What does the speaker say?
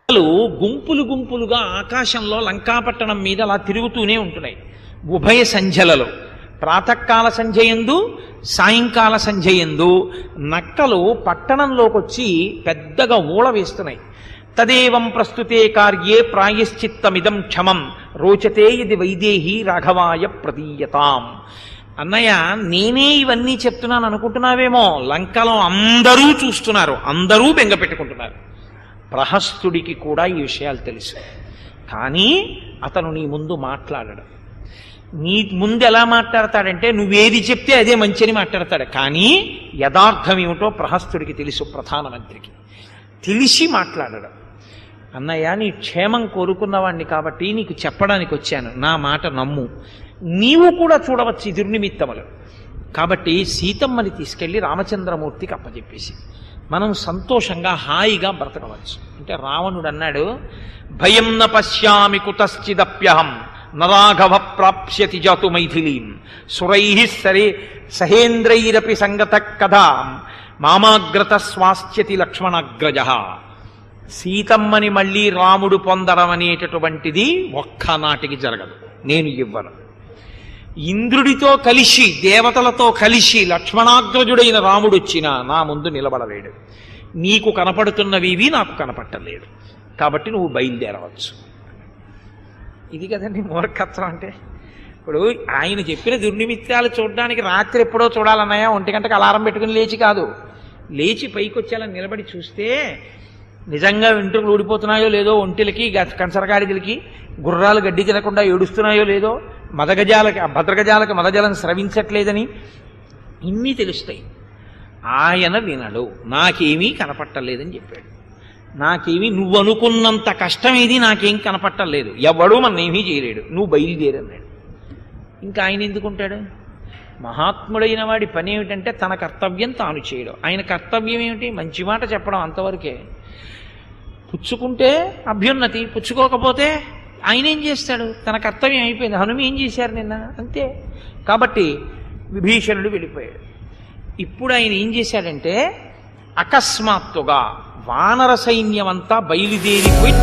గుంపులు గుంపులుగా ఆకాశంలో లంకాపట్టణం మీద అలా తిరుగుతూనే ఉంటున్నాయి. ఉభయ సంధ్యలలో ప్రాతకాల సంధ్యయందు సాయంకాల సంధ్యయందు నక్కలు పట్టణంలోకి వచ్చి పెద్దగా ఊళ వేస్తున్నాయి. తదేవం ప్రస్తుతే కార్యే ప్రాయశ్చిత్తమిదం క్షమం రోచతే ఇది వైదేహి రాఘవాయ ప్రదీయతాం. అన్నయ్య, నేనే ఇవన్నీ చెప్తున్నాను అనుకుంటున్నావేమో, లంకలో అందరూ చూస్తున్నారు, అందరూ బెంగ పెట్టుకుంటున్నారు. ప్రహస్తుడికి కూడా ఈ విషయాలు తెలుసు. కానీ అతను నీ ముందు మాట్లాడడు. నీ ముందు ఎలా మాట్లాడతాడంటే నువ్వేది చెప్తే అదే మంచిని మాట్లాడతాడు. కానీ యథార్థం ఏమిటో ప్రహస్తుడికి తెలుసు, ప్రధానమంత్రికి తెలిసి మాట్లాడడం. అన్నయ్య, నీ క్షేమం కోరుకున్నవాణ్ణి కాబట్టి నీకు చెప్పడానికి వచ్చాను, నా మాట నమ్ము. నీవు కూడా చూడవచ్చు దుర్నిమిత్తములు. కాబట్టి సీతమ్మని తీసుకెళ్లి రామచంద్రమూర్తికి అప్పచెప్పేసి మనం సంతోషంగా హాయిగా బ్రతకవచ్చు. అంటే రావణుడు అన్నాడు, భయం న పశ్యామి కుతశ్చిదప్యహం నరాఘవ ప్రాప్స్యతి జాతు మైథిలీం సురై సహేంద్రైరపి సంగత కథా మామాగ్రత స్వాస్థ్యతి లక్ష్మణాగ్రజ. సీతమ్మని మళ్ళీ రాముడు పొందడం అనేటటువంటిది ఒక్కనాటికి జరగదు, నేను ఇవ్వను. ఇంద్రుడితో కలిసి దేవతలతో కలిసి లక్ష్మణాగ్రజుడైన రాముడు వచ్చినా నా ముందు నిలబడలేడు. నీకు కనపడుతున్నవి నాకు కనపట్టలేదు, కాబట్టి నువ్వు బయలుదేరవచ్చు. ఇది కదండి మూర్ఖత్వం అంటే. ఇప్పుడు ఆయన చెప్పిన దుర్నిమిత్తాలు చూడడానికి రాత్రి ఎప్పుడో చూడాలన్నాయా, 1 గంటకు అలారం పెట్టుకుని లేచి కాదు, లేచి పైకి వచ్చేలా నిలబడి చూస్తే నిజంగా వెంట్రుకలు ఊడిపోతున్నాయో లేదో, ఒంటిలకి కంచరగాడిదలకి గుర్రాలు గడ్డి తినకుండా ఏడుస్తున్నాయో లేదో, భద్రగజాలకి మదజలం స్రవించట్లేదని ఇన్ని తెలుస్తాయి. ఆయన వినడు, నాకేమీ కనపట్టలేదని చెప్పాడు. నాకేమీ నువ్వు అనుకున్నంత కష్టమేది నాకేం కనపట్టలేదు, ఎవడూ మన్నేమీ చేయలేడు, నువ్వు బయలుదేరన్నాడు. ఇంకా ఆయన ఎందుకుంటాడు? మహాత్ముడైన వాడి పని ఏమిటంటే తన కర్తవ్యం తాను చేయడం. ఆయన కర్తవ్యం ఏమిటి? మంచి మాట చెప్పడం, అంతవరకే. పుచ్చుకుంటే అభ్యున్నతి, పుచ్చుకోకపోతే ఆయన ఏం చేస్తాడు? తన కర్తవ్యం అయిపోయింది. హనుమ ఏం చేశారు నిన్న, అంతే. కాబట్టి విభీషణుడు వెళ్ళిపోయాడు. ఇప్పుడు ఆయన ఏం చేశాడంటే అకస్మాత్తుగా వానర సైన్యం అంతా బయలుదేరిపోయి